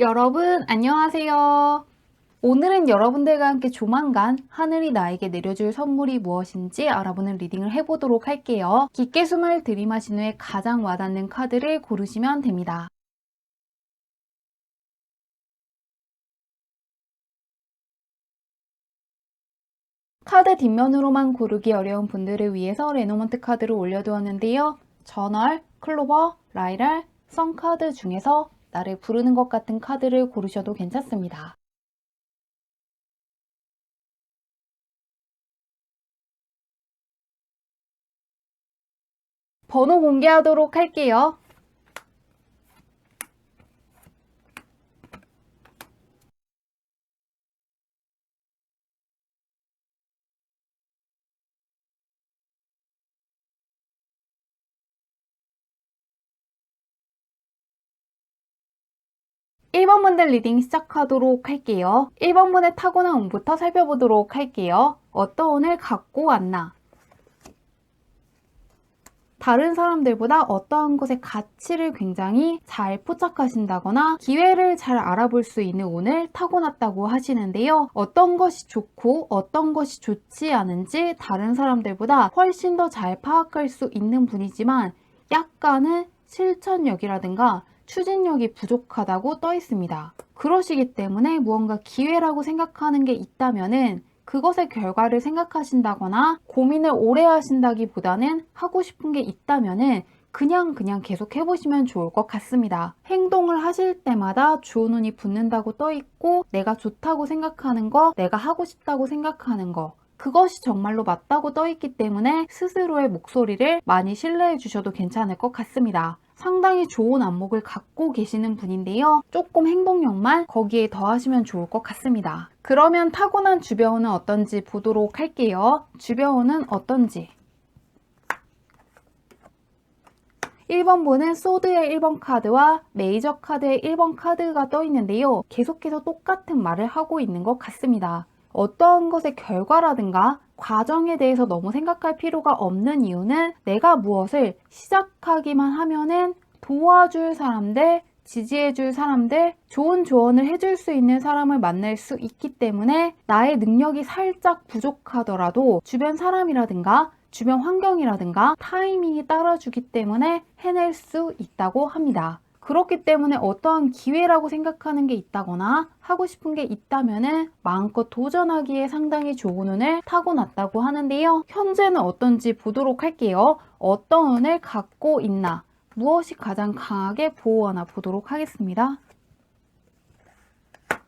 여러분, 안녕하세요. 오늘은 여러분들과 함께 조만간 하늘이 나에게 내려줄 선물이 무엇인지 알아보는 리딩을 해보도록 할게요. 깊게 숨을 들이마신 후에 가장 와닿는 카드를 고르시면 됩니다. 카드 뒷면으로만 고르기 어려운 분들을 위해서 레노먼트 카드를 올려두었는데요. 저널, 클로버, 라이랄, 선카드 중에서 나를 부르는 것 같은 카드를 고르셔도 괜찮습니다. 번호 공개하도록 할게요. 1번 분들 리딩 시작하도록 할게요. 1번 분의 타고난 운부터 살펴보도록 할게요. 어떤 운을 갖고 왔나? 다른 사람들보다 어떠한 것의 가치를 굉장히 잘 포착하신다거나 기회를 잘 알아볼 수 있는 운을 타고났다고 하시는데요. 어떤 것이 좋고 어떤 것이 좋지 않은지 다른 사람들보다 훨씬 더 잘 파악할 수 있는 분이지만 약간은 실천력이라든가 추진력이 부족하다고 떠 있습니다. 그러시기 때문에 무언가 기회라고 생각하는 게 있다면은 그것의 결과를 생각하신다거나 고민을 오래 하신다기보다는 하고 싶은 게 있다면은 그냥 계속 해보시면 좋을 것 같습니다. 행동을 하실 때마다 좋은 운이 붙는다고 떠 있고 내가 좋다고 생각하는 거, 내가 하고 싶다고 생각하는 거 그것이 정말로 맞다고 떠 있기 때문에 스스로의 목소리를 많이 신뢰해 주셔도 괜찮을 것 같습니다. 상당히 좋은 안목을 갖고 계시는 분인데요. 조금 행동력만 거기에 더하시면 좋을 것 같습니다. 그러면 타고난 주변운은 어떤지 보도록 할게요. 주변운은 어떤지. 1번 보는 소드의 1번 카드와 메이저 카드의 1번 카드가 떠 있는데요. 계속해서 똑같은 말을 하고 있는 것 같습니다. 어떠한 것의 결과라든가 과정에 대해서 너무 생각할 필요가 없는 이유는 내가 무엇을 시작하기만 하면은 도와줄 사람들, 지지해줄 사람들, 좋은 조언을 해줄 수 있는 사람을 만날 수 있기 때문에 나의 능력이 살짝 부족하더라도 주변 사람이라든가 주변 환경이라든가 타이밍이 따라주기 때문에 해낼 수 있다고 합니다. 그렇기 때문에 어떠한 기회라고 생각하는 게 있다거나 하고 싶은 게 있다면은 마음껏 도전하기에 상당히 좋은 운을 타고났다고 하는데요. 현재는 어떤지 보도록 할게요. 어떤 운을 갖고 있나? 무엇이 가장 강하게 보호하나 보도록 하겠습니다.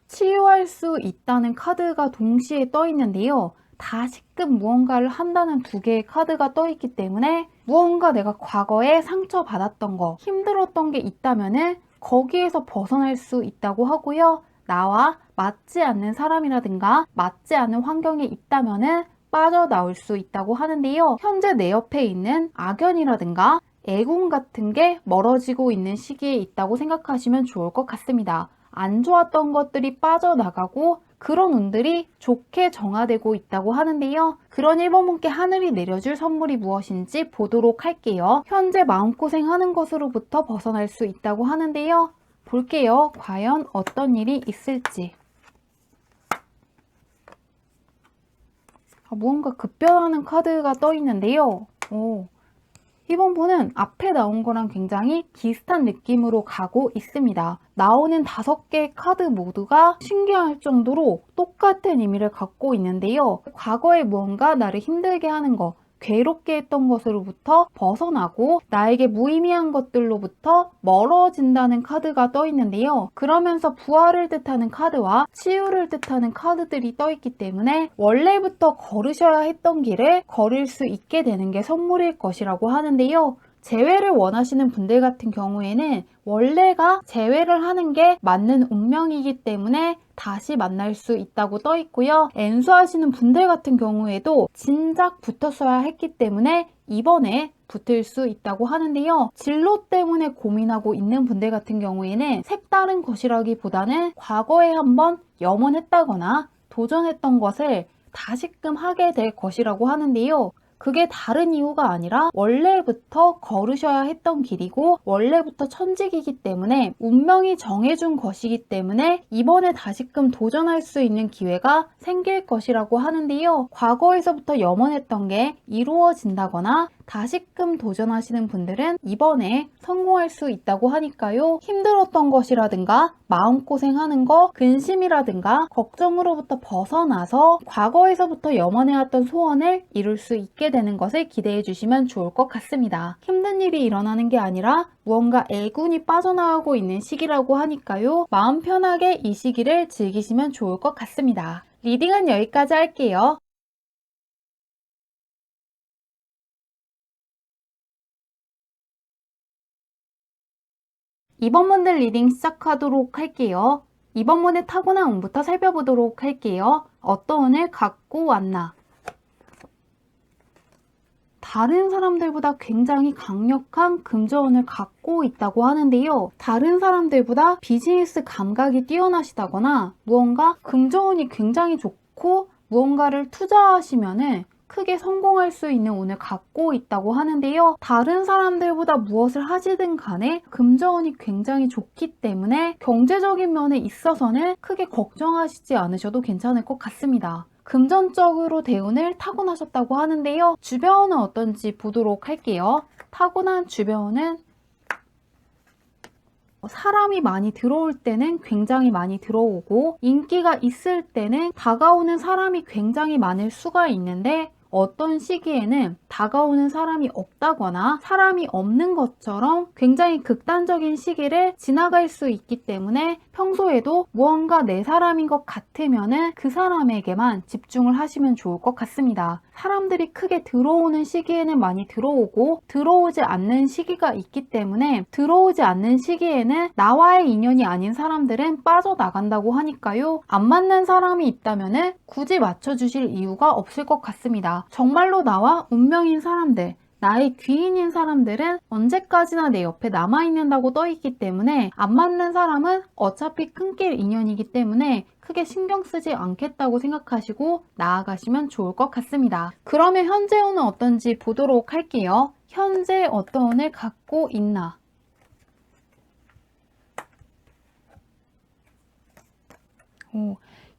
치유할 수 있다는 카드가 동시에 떠 있는데요. 다시금 무언가를 한다는 두 개의 카드가 떠 있기 때문에 무언가 내가 과거에 상처받았던 거, 힘들었던 게 있다면은 거기에서 벗어날 수 있다고 하고요. 나와 맞지 않는 사람이라든가 맞지 않는 환경에 있다면은 빠져나올 수 있다고 하는데요. 현재 내 옆에 있는 악연이라든가 애군 같은 게 멀어지고 있는 시기에 있다고 생각하시면 좋을 것 같습니다. 안 좋았던 것들이 빠져나가고 그런 운들이 좋게 정화되고 있다고 하는데요. 그런 1번 분께 하늘이 내려줄 선물이 무엇인지 보도록 할게요. 현재 마음고생하는 것으로부터 벗어날 수 있다고 하는데요. 볼게요. 과연 어떤 일이 있을지. 무언가 급변하는 카드가 떠 있는데요. 2번 분은 앞에 나온 거랑 굉장히 비슷한 느낌으로 가고 있습니다. 나오는 5개의 카드 모두가 신기할 정도로 똑같은 의미를 갖고 있는데요. 과거에 무언가 나를 힘들게 하는 거, 괴롭게 했던 것으로부터 벗어나고 나에게 무의미한 것들로부터 멀어진다는 카드가 떠 있는데요. 그러면서 부활을 뜻하는 카드와 치유를 뜻하는 카드들이 떠 있기 때문에 원래부터 걸으셔야 했던 길을 걸을 수 있게 되는 게 선물일 것이라고 하는데요. 재회를 원하시는 분들 같은 경우에는 원래가 재회를 하는 게 맞는 운명이기 때문에 다시 만날 수 있다고 떠 있고요. 엔수하시는 분들 같은 경우에도 진작 붙었어야 했기 때문에 이번에 붙을 수 있다고 하는데요. 진로 때문에 고민하고 있는 분들 같은 경우에는 색다른 것이라기보다는 과거에 한번 염원했다거나 도전했던 것을 다시금 하게 될 것이라고 하는데요. 그게 다른 이유가 아니라 원래부터 걸으셔야 했던 길이고 원래부터 천직이기 때문에 운명이 정해준 것이기 때문에 이번에 다시금 도전할 수 있는 기회가 생길 것이라고 하는데요. 과거에서부터 염원했던 게 이루어진다거나 다시금 도전하시는 분들은 이번에 성공할 수 있다고 하니까요. 힘들었던 것이라든가 마음고생하는 거, 근심이라든가 걱정으로부터 벗어나서 과거에서부터 염원해왔던 소원을 이룰 수 있게 되는 것을 기대해 주시면 좋을 것 같습니다. 힘든 일이 일어나는 게 아니라 무언가 애군이 빠져나가고 있는 시기라고 하니까요. 마음 편하게 이 시기를 즐기시면 좋을 것 같습니다. 리딩은 여기까지 할게요. 이번 문들 리딩 시작하도록 할게요. 이번 문의 타고난 운부터 살펴보도록 할게요. 어떤 운을 갖고 왔나? 다른 사람들보다 굉장히 강력한 금전운을 갖고 있다고 하는데요. 다른 사람들보다 비즈니스 감각이 뛰어나시다거나 무언가 금전운이 굉장히 좋고 무언가를 투자하시면은 크게 성공할 수 있는 운을 갖고 있다고 하는데요. 다른 사람들보다 무엇을 하시든 간에 금전운이 굉장히 좋기 때문에 경제적인 면에 있어서는 크게 걱정하시지 않으셔도 괜찮을 것 같습니다. 금전적으로 대운을 타고나셨다고 하는데요. 주변은 어떤지 보도록 할게요. 타고난 주변은 사람이 많이 들어올 때는 굉장히 많이 들어오고 인기가 있을 때는 다가오는 사람이 굉장히 많을 수가 있는데 어떤 시기에는 다가오는 사람이 없다거나 사람이 없는 것처럼 굉장히 극단적인 시기를 지나갈 수 있기 때문에 평소에도 무언가 내 사람인 것 같으면은 그 사람에게만 집중을 하시면 좋을 것 같습니다. 사람들이 크게 들어오는 시기에는 많이 들어오고 들어오지 않는 시기가 있기 때문에 들어오지 않는 시기에는 나와의 인연이 아닌 사람들은 빠져나간다고 하니까요. 안 맞는 사람이 있다면은 굳이 맞춰주실 이유가 없을 것 같습니다. 정말로 나와 운명인 사람들, 나의 귀인인 사람들은 언제까지나 내 옆에 남아있는다고 떠있기 때문에 안 맞는 사람은 어차피 큰길 인연이기 때문에 크게 신경 쓰지 않겠다고 생각하시고 나아가시면 좋을 것 같습니다. 그러면 현재 운은 어떤지 보도록 할게요. 현재 어떤 운을 갖고 있나?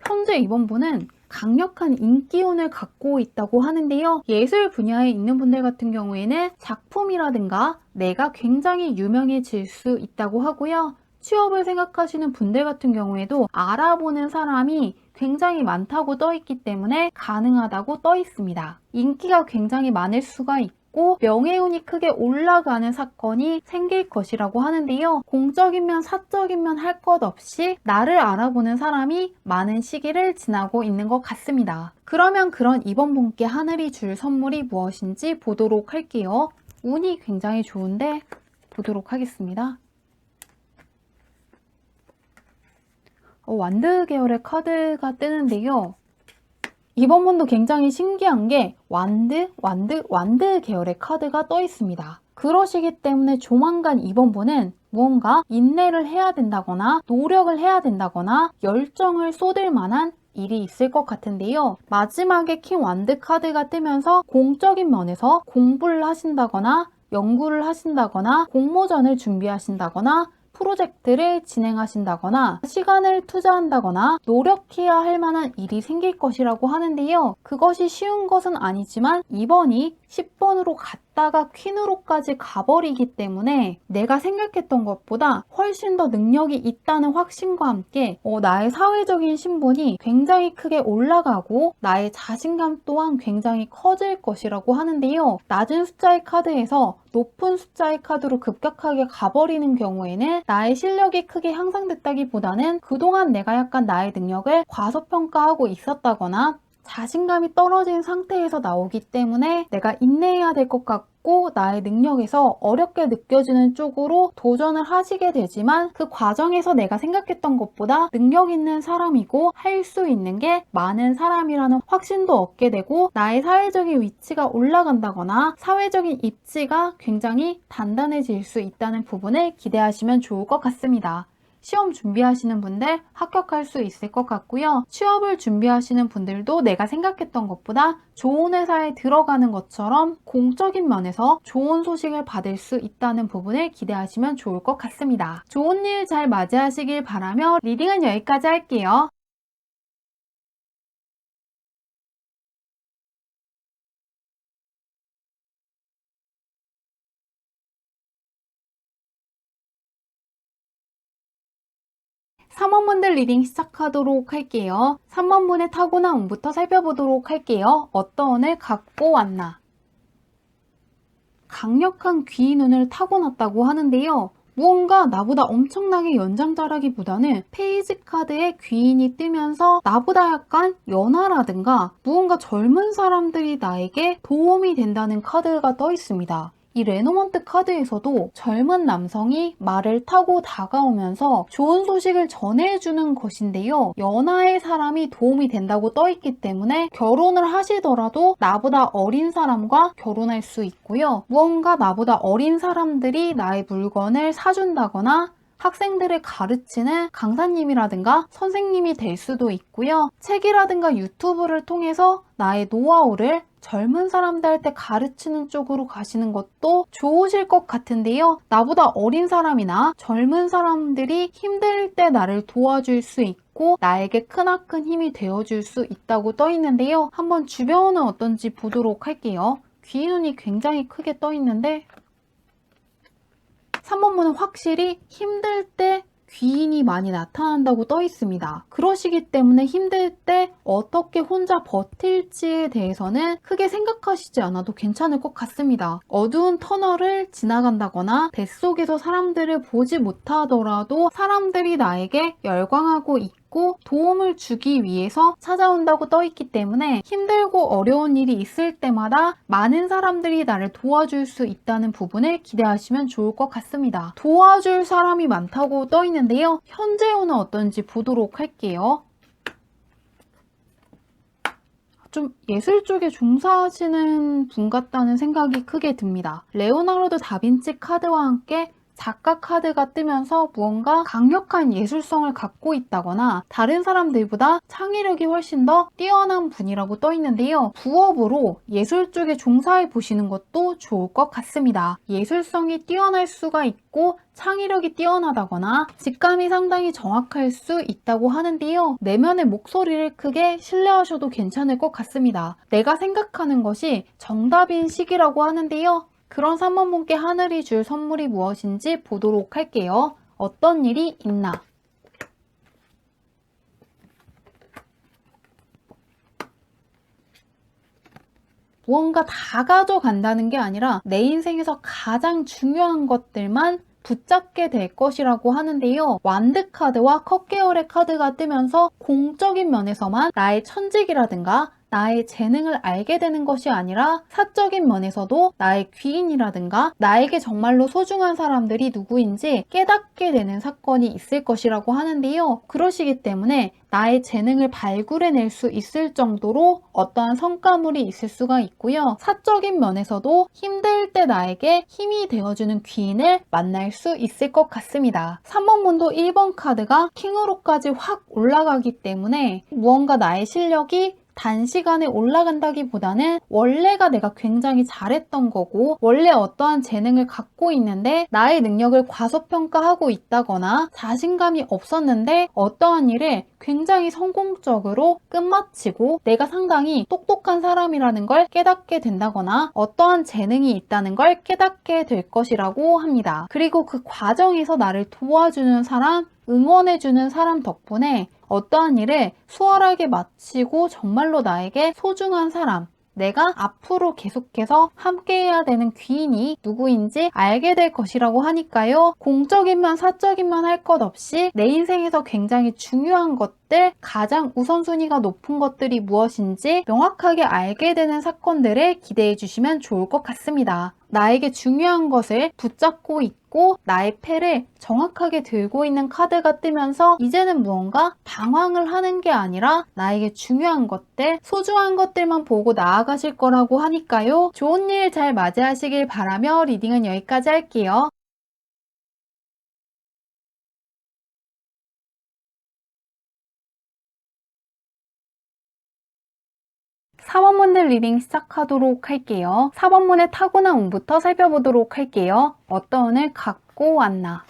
현재 이번 분은 강력한 인기운을 갖고 있다고 하는데요. 예술 분야에 있는 분들 같은 경우에는 작품이라든가 내가 굉장히 유명해질 수 있다고 하고요. 취업을 생각하시는 분들 같은 경우에도 알아보는 사람이 굉장히 많다고 떠 있기 때문에 가능하다고 떠 있습니다. 인기가 굉장히 많을 수가 있고 명예운이 크게 올라가는 사건이 생길 것이라고 하는데요. 공적인 면, 사적인 면 할 것 없이 나를 알아보는 사람이 많은 시기를 지나고 있는 것 같습니다. 그러면 그런 이번 분께 하늘이 줄 선물이 무엇인지 보도록 할게요. 운이 굉장히 좋은데 보도록 하겠습니다. 완드 계열의 카드가 뜨는데요. 이번 분도 굉장히 신기한 게 완드 계열의 카드가 떠 있습니다. 그러시기 때문에 조만간 이번 분은 무언가 인내를 해야 된다거나 노력을 해야 된다거나 열정을 쏟을 만한 일이 있을 것 같은데요. 마지막에 킹 완드 카드가 뜨면서 공적인 면에서 공부를 하신다거나 연구를 하신다거나 공모전을 준비하신다거나 프로젝트를 진행하신다거나 시간을 투자한다거나 노력해야 할 만한 일이 생길 것이라고 하는데요. 그것이 쉬운 것은 아니지만 이번이 10번으로 갔다가 퀸으로까지 가버리기 때문에 내가 생각했던 것보다 훨씬 더 능력이 있다는 확신과 함께 나의 사회적인 신분이 굉장히 크게 올라가고 나의 자신감 또한 굉장히 커질 것이라고 하는데요. 낮은 숫자의 카드에서 높은 숫자의 카드로 급격하게 가버리는 경우에는 나의 실력이 크게 향상됐다기보다는 그동안 내가 약간 나의 능력을 과소평가하고 있었다거나 자신감이 떨어진 상태에서 나오기 때문에 내가 인내해야 될 것 같고 나의 능력에서 어렵게 느껴지는 쪽으로 도전을 하시게 되지만 그 과정에서 내가 생각했던 것보다 능력 있는 사람이고 할 수 있는 게 많은 사람이라는 확신도 얻게 되고 나의 사회적인 위치가 올라간다거나 사회적인 입지가 굉장히 단단해질 수 있다는 부분을 기대하시면 좋을 것 같습니다. 시험 준비하시는 분들 합격할 수 있을 것 같고요. 취업을 준비하시는 분들도 내가 생각했던 것보다 좋은 회사에 들어가는 것처럼 공적인 면에서 좋은 소식을 받을 수 있다는 부분을 기대하시면 좋을 것 같습니다. 좋은 일 잘 맞이하시길 바라며 리딩은 여기까지 할게요. 3번분들 리딩 시작하도록 할게요. 3번분의 타고난 운부터 살펴보도록 할게요. 어떤 운을 갖고 왔나? 강력한 귀인 운을 타고났다고 하는데요. 무언가 나보다 엄청나게 연장자라기보다는 페이지 카드에 귀인이 뜨면서 나보다 약간 연하라든가 무언가 젊은 사람들이 나에게 도움이 된다는 카드가 떠 있습니다. 이 레노먼트 카드에서도 젊은 남성이 말을 타고 다가오면서 좋은 소식을 전해주는 것인데요. 연하의 사람이 도움이 된다고 떠 있기 때문에 결혼을 하시더라도 나보다 어린 사람과 결혼할 수 있고요. 무언가 나보다 어린 사람들이 나의 물건을 사준다거나 학생들을 가르치는 강사님이라든가 선생님이 될 수도 있고요. 책이라든가 유튜브를 통해서 나의 노하우를 젊은 사람들한테 가르치는 쪽으로 가시는 것도 좋으실 것 같은데요. 나보다 어린 사람이나 젊은 사람들이 힘들 때 나를 도와줄 수 있고 나에게 크나큰 힘이 되어줄 수 있다고 떠 있는데요. 한번 주변은 어떤지 보도록 할게요. 귀눈이 굉장히 크게 떠 있는데 3번문은 확실히 힘들 때 귀인이 많이 나타난다고 떠 있습니다. 그러시기 때문에 힘들 때 어떻게 혼자 버틸지에 대해서는 크게 생각하시지 않아도 괜찮을 것 같습니다. 어두운 터널을 지나간다거나 뱃속에서 사람들을 보지 못하더라도 사람들이 나에게 열광하고 있고 도움을 주기 위해서 찾아온다고 떠 있기 때문에 힘들고 어려운 일이 있을 때마다 많은 사람들이 나를 도와줄 수 있다는 부분을 기대하시면 좋을 것 같습니다. 도와줄 사람이 많다고 떠 있는데요. 현재 운은 어떤지 보도록 할게요. 좀 예술 쪽에 종사하시는 분 같다는 생각이 크게 듭니다. 레오나르도 다빈치 카드와 함께 작가 카드가 뜨면서 무언가 강력한 예술성을 갖고 있다거나 다른 사람들보다 창의력이 훨씬 더 뛰어난 분이라고 떠 있는데요. 부업으로 예술 쪽에 종사해 보시는 것도 좋을 것 같습니다. 예술성이 뛰어날 수가 있고 창의력이 뛰어나다거나 직감이 상당히 정확할 수 있다고 하는데요. 내면의 목소리를 크게 신뢰하셔도 괜찮을 것 같습니다. 내가 생각하는 것이 정답인 시기라고 하는데요. 그런 3번분께 하늘이 줄 선물이 무엇인지 보도록 할게요. 어떤 일이 있나? 무언가 다 가져간다는 게 아니라 내 인생에서 가장 중요한 것들만 붙잡게 될 것이라고 하는데요. 완드 카드와 컵 계열의 카드가 뜨면서 공적인 면에서만 나의 천직이라든가 나의 재능을 알게 되는 것이 아니라 사적인 면에서도 나의 귀인이라든가 나에게 정말로 소중한 사람들이 누구인지 깨닫게 되는 사건이 있을 것이라고 하는데요. 그러시기 때문에 나의 재능을 발굴해낼 수 있을 정도로 어떠한 성과물이 있을 수가 있고요. 사적인 면에서도 힘들 때 나에게 힘이 되어주는 귀인을 만날 수 있을 것 같습니다. 3번 문도 1번 카드가 킹으로까지 확 올라가기 때문에 무언가 나의 실력이 단시간에 올라간다기보다는 원래가 내가 굉장히 잘했던 거고 원래 어떠한 재능을 갖고 있는데 나의 능력을 과소평가하고 있다거나 자신감이 없었는데 어떠한 일을 굉장히 성공적으로 끝마치고 내가 상당히 똑똑한 사람이라는 걸 깨닫게 된다거나 어떠한 재능이 있다는 걸 깨닫게 될 것이라고 합니다. 그리고 그 과정에서 나를 도와주는 사람, 응원해주는 사람 덕분에 어떠한 일을 수월하게 마치고 정말로 나에게 소중한 사람, 내가 앞으로 계속해서 함께해야 되는 귀인이 누구인지 알게 될 것이라고 하니까요. 공적인만 사적인만 할 것 없이 내 인생에서 굉장히 중요한 것들, 가장 우선순위가 높은 것들이 무엇인지 명확하게 알게 되는 사건들을 기대해 주시면 좋을 것 같습니다. 나에게 중요한 것을 붙잡고 있고 나의 패를 정확하게 들고 있는 카드가 뜨면서 이제는 무언가 방황을 하는 게 아니라 나에게 중요한 것들, 소중한 것들만 보고 나아가실 거라고 하니까요. 좋은 일 잘 맞이하시길 바라며 리딩은 여기까지 할게요. 4번문들 리딩 시작하도록 할게요. 4번문의 타고난 운부터 살펴보도록 할게요. 어떤 운을 갖고 왔나?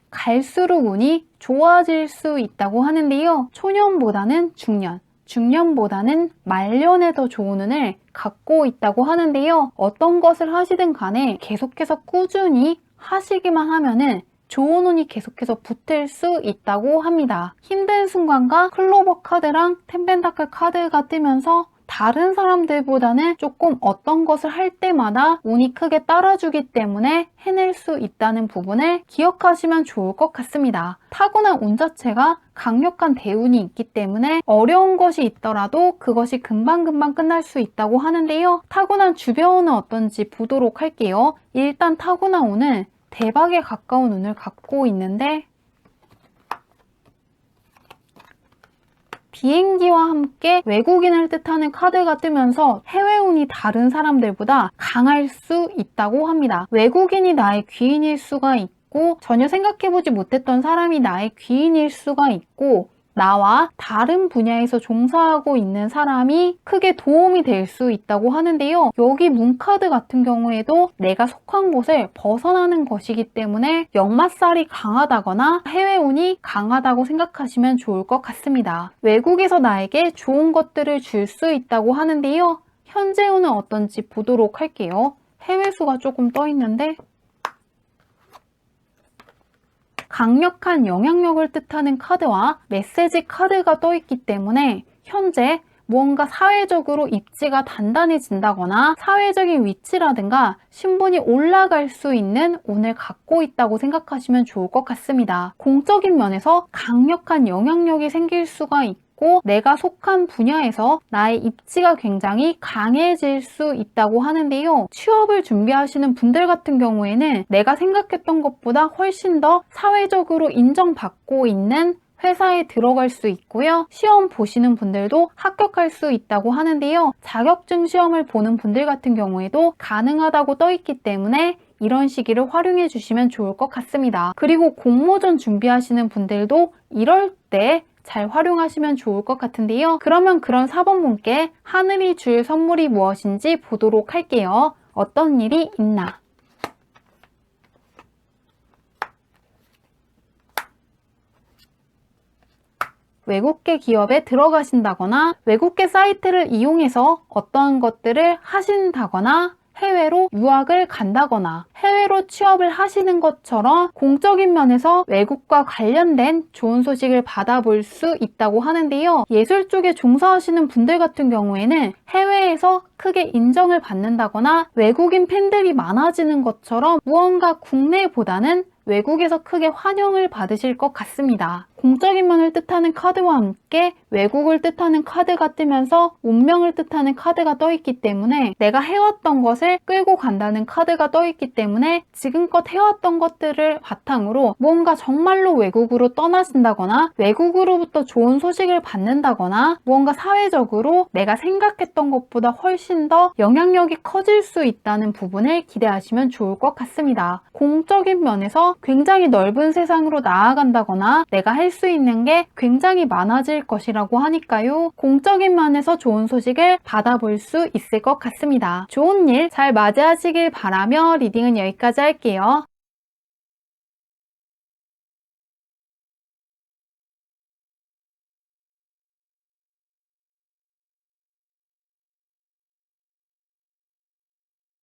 갈수록 운이 좋아질 수 있다고 하는데요. 초년보다는 중년, 중년보다는 말년에 더 좋은 운을 갖고 있다고 하는데요. 어떤 것을 하시든 간에 계속해서 꾸준히 하시기만 하면은 좋은 운이 계속해서 붙을 수 있다고 합니다. 힘든 순간과 클로버 카드랑 텐펜타클 카드가 뜨면서 다른 사람들보다는 조금 어떤 것을 할 때마다 운이 크게 따라주기 때문에 해낼 수 있다는 부분을 기억하시면 좋을 것 같습니다. 타고난 운 자체가 강력한 대운이 있기 때문에 어려운 것이 있더라도 그것이 금방금방 끝날 수 있다고 하는데요. 타고난 주변 운은 어떤지 보도록 할게요. 일단 타고난 운은 대박에 가까운 운을 갖고 있는데 비행기와 함께 외국인을 뜻하는 카드가 뜨면서 해외운이 다른 사람들보다 강할 수 있다고 합니다. 외국인이 나의 귀인일 수가 있고 전혀 생각해보지 못했던 사람이 나의 귀인일 수가 있고 나와 다른 분야에서 종사하고 있는 사람이 크게 도움이 될 수 있다고 하는데요. 여기 문카드 같은 경우에도 내가 속한 곳을 벗어나는 것이기 때문에 역마살이 강하다거나 해외운이 강하다고 생각하시면 좋을 것 같습니다. 외국에서 나에게 좋은 것들을 줄 수 있다고 하는데요. 현재 운은 어떤지 보도록 할게요. 해외수가 조금 떠 있는데 강력한 영향력을 뜻하는 카드와 메시지 카드가 떠있기 때문에 현재 무언가 사회적으로 입지가 단단해진다거나 사회적인 위치라든가 신분이 올라갈 수 있는 운을 갖고 있다고 생각하시면 좋을 것 같습니다. 공적인 면에서 강력한 영향력이 생길 수가 있고 내가 속한 분야에서 나의 입지가 굉장히 강해질 수 있다고 하는데요. 취업을 준비하시는 분들 같은 경우에는 내가 생각했던 것보다 훨씬 더 사회적으로 인정받고 있는 회사에 들어갈 수 있고요. 시험 보시는 분들도 합격할 수 있다고 하는데요. 자격증 시험을 보는 분들 같은 경우에도 가능하다고 떠 있기 때문에 이런 시기를 활용해 주시면 좋을 것 같습니다. 그리고 공모전 준비하시는 분들도 이럴 때 잘 활용하시면 좋을 것 같은데요. 그러면 그런 4번 분께 하늘이 줄 선물이 무엇인지 보도록 할게요. 어떤 일이 있나? 외국계 기업에 들어가신다거나 외국계 사이트를 이용해서 어떠한 것들을 하신다거나 해외로 유학을 간다거나 해외로 취업을 하시는 것처럼 공적인 면에서 외국과 관련된 좋은 소식을 받아볼 수 있다고 하는데요. 예술 쪽에 종사하시는 분들 같은 경우에는 해외에서 크게 인정을 받는다거나 외국인 팬들이 많아지는 것처럼 무언가 국내보다는 외국에서 크게 환영을 받으실 것 같습니다. 공적인 면을 뜻하는 카드와 함께 외국을 뜻하는 카드가 뜨면서 운명을 뜻하는 카드가 떠있기 때문에 내가 해왔던 것을 끌고 간다는 카드가 떠있기 때문에 지금껏 해왔던 것들을 바탕으로 무언가 정말로 외국으로 떠나신다거나 외국으로부터 좋은 소식을 받는다거나 무언가 사회적으로 내가 생각했던 것보다 훨씬 더 영향력이 커질 수 있다는 부분을 기대하시면 좋을 것 같습니다. 공적인 면에서 굉장히 넓은 세상으로 나아간다거나 내가 할 수 있는 게 굉장히 많아질 것이라고 하니까요. 공적인 면에서 좋은 소식을 받아볼 수 있을 것 같습니다. 좋은 일 잘 맞이하시길 바라며 리딩은 여기까지 할게요.